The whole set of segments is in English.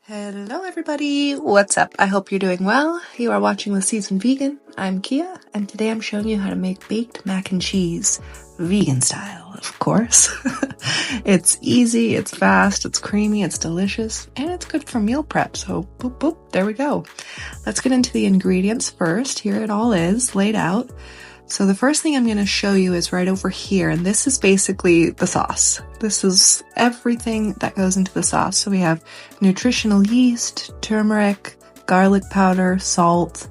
Hello everybody, what's up? I hope you're doing well. You are watching The Seasoned Vegan. I'm Kia, and today I'm showing you how to make baked mac and cheese, vegan style, of course. It's easy, it's fast, it's creamy, it's delicious, and it's good for meal prep, so boop boop, there we go. Let's get into the ingredients first. Here it all is, laid out. So the first thing I'm going to show you is right over here, and this is basically the sauce. This is everything that goes into the sauce. So we have nutritional yeast, turmeric, garlic powder, salt,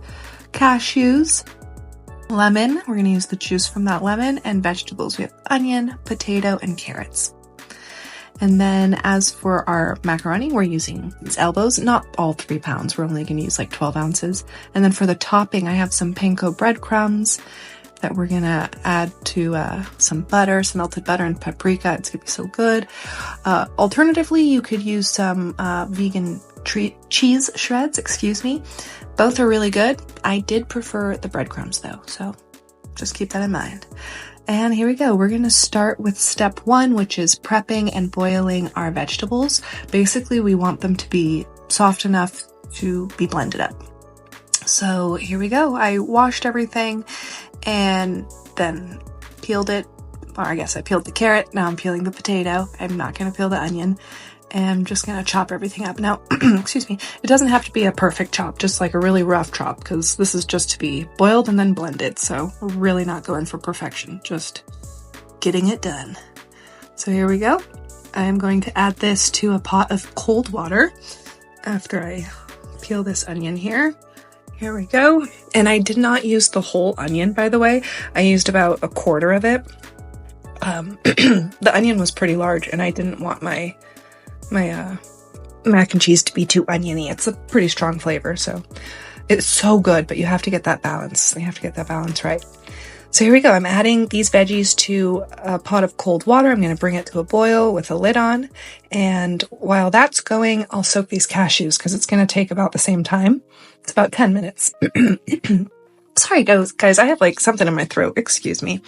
cashews, lemon. We're going to use the juice from that lemon, and vegetables. We have onion, potato, and carrots. And then as for our macaroni, we're using these elbows, not all 3 pounds. We're only going to use like 12 ounces. And then for the topping, I have some panko breadcrumbs that we're gonna add to some butter, some melted butter and paprika. It's gonna be so good. Alternatively, you could use some vegan cheese shreds, excuse me. Both are really good. I did prefer the breadcrumbs though, so just keep that in mind. And here we go. We're gonna start with step 1, which is prepping and boiling our vegetables. Basically, we want them to be soft enough to be blended up. So here we go. I washed everything and then peeled it, or I guess I peeled the carrot. Now I'm peeling the potato. I'm not going to peel the onion. And I'm just going to chop everything up. Now, excuse me, it doesn't have to be a perfect chop, just like a really rough chop, because this is just to be boiled and then blended. So we're really not going for perfection, just getting it done. So here we go. I am going to add this to a pot of cold water after I peel this onion here. Here we go. And I did not use the whole onion, by the way. I used about a quarter of it. The onion was pretty large, and I didn't want my mac and cheese to be too oniony. It's a pretty strong flavor, so it's so good, but you have to get that balance. You have to get that balance right. So here we go. I'm adding these veggies to a pot of cold water. I'm going to bring it to a boil with a lid on. And while that's going, I'll soak these cashews because it's going to take about the same time. It's about 10 minutes. Sorry, guys, I have like something in my throat. Excuse me.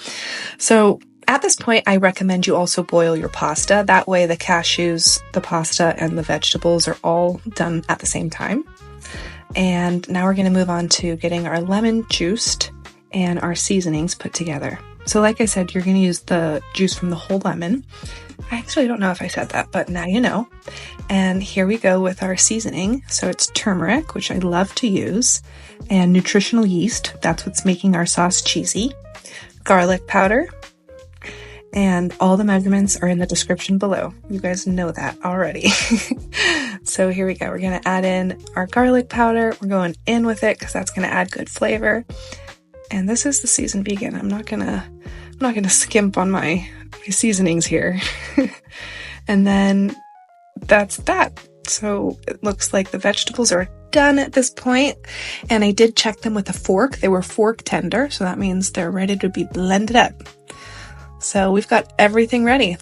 So at this point, I recommend you also boil your pasta. That way the cashews, the pasta, and the vegetables are all done at the same time. And now we're going to move on to getting our lemon juiced and our seasonings put together. So like I said, you're going to use the juice from the whole lemon. I actually don't know if I said that, but now you know. And here we go with our seasoning. So it's turmeric, which I love to use, and nutritional yeast. That's what's making our sauce cheesy. Garlic powder. And all the measurements are in the description below. You guys know that already. So here we go. We're going to add in our garlic powder. We're going in with it because that's going to add good flavor. And this is the Seasoned Vegan. I'm not gonna skimp on my seasonings here. And then that's that. So it looks like the vegetables are done at this point. And I did check them with a fork. They were fork tender, so that means they're ready to be blended up. So we've got everything ready.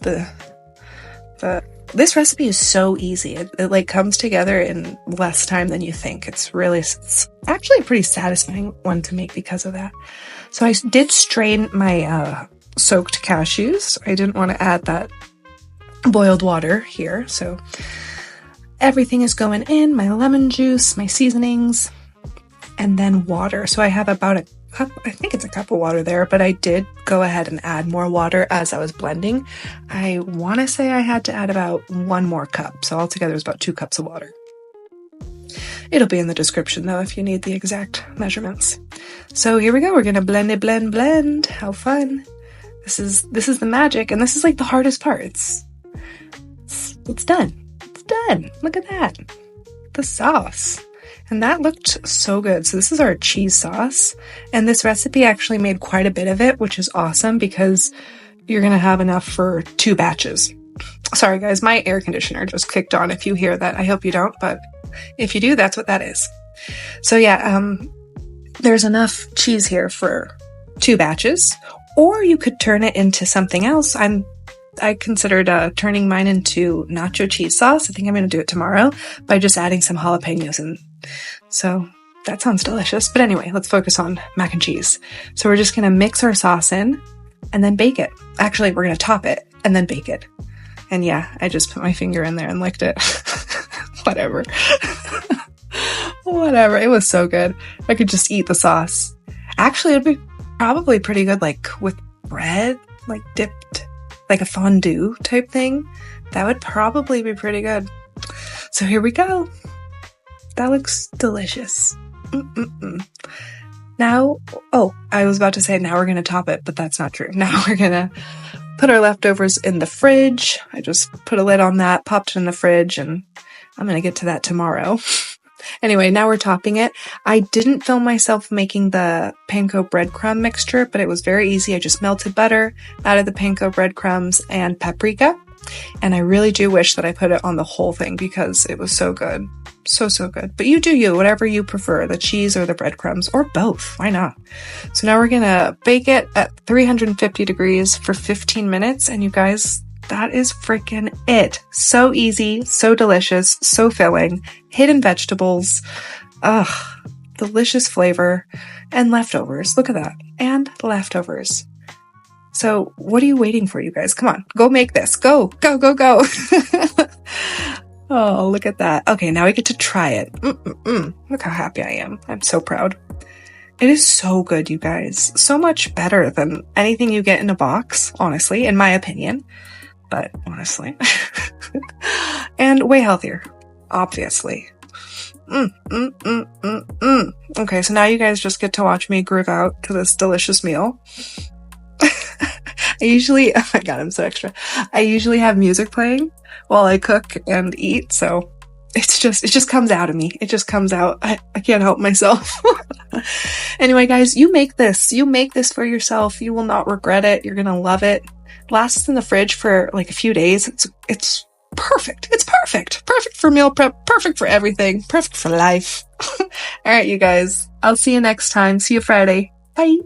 This recipe is so easy. It like comes together in less time than you think. It's actually a pretty satisfying one to make because of that. So I did strain my soaked cashews. I didn't want to add that boiled water here. So everything is going in, my lemon juice, my seasonings, and then water. So I have about a cup, I think it's a cup of water there, but I did go ahead and add more water as I was blending. I want to say I had to add about 1 more cup. So altogether it was about 2 cups of water. It'll be in the description though if you need the exact measurements. So here we go. We're going to blend it, blend. How fun. This is the magic, and this is like the hardest part. It's done. It's done. Look at that. The sauce. And that looked so good. So this is our cheese sauce. And this recipe actually made quite a bit of it, which is awesome because you're going to have enough for 2 batches. Sorry guys, my air conditioner just kicked on. If you hear that, I hope you don't, but if you do, that's what that is. So yeah, there's enough cheese here for 2 batches, or you could turn it into something else. I considered turning mine into nacho cheese sauce. I think I'm going to do it tomorrow by just adding some jalapenos in. So that sounds delicious. But anyway, let's focus on mac and cheese. So we're just going to mix our sauce in and then bake it. Actually, we're going to top it and then bake it. And yeah, I just put my finger in there and licked it. Whatever. Whatever. It was so good. I could just eat the sauce. Actually, it'd be probably pretty good, like with bread, like dipped, like a fondue type thing. That would probably be pretty good. So here we go. That looks delicious. Now, I was about to say now we're going to top it, but that's not true. Now we're going to put our leftovers in the fridge. I just put a lid on that, popped it in the fridge, and I'm going to get to that tomorrow. Anyway, now we're topping it. I didn't film myself making the panko breadcrumb mixture, but it was very easy. I just melted butter, added the panko breadcrumbs, and paprika. And I really do wish that I put it on the whole thing because it was so good. So good. But you do you, whatever you prefer, the cheese or the breadcrumbs, or both. Why not? So now we're going to bake it at 350 degrees for 15 minutes. And you guys, that is freaking it. So easy, so delicious, so filling. Hidden vegetables. Ugh, delicious flavor. And leftovers. Look at that. And leftovers. So what are you waiting for, you guys? Come on, go make this. Go. Oh, look at that. Okay, now we get to try it. Look how happy I am. I'm so proud. It is so good, you guys. So much better than anything you get in a box, honestly, in my opinion. But honestly. And way healthier, obviously. Okay, so now you guys just get to watch me groove out to this delicious meal. Oh my God, I'm so extra. I usually have music playing while I cook and eat, so it just comes out of me. It just comes out. I can't help myself. Anyway, guys, you make this for yourself. You will not regret it. You're gonna love it. Lasts in the fridge for like a few days. It's perfect. It's perfect. Perfect for meal prep. Perfect for everything. Perfect for life. All right, you guys. I'll see you next time. See you Friday. Bye.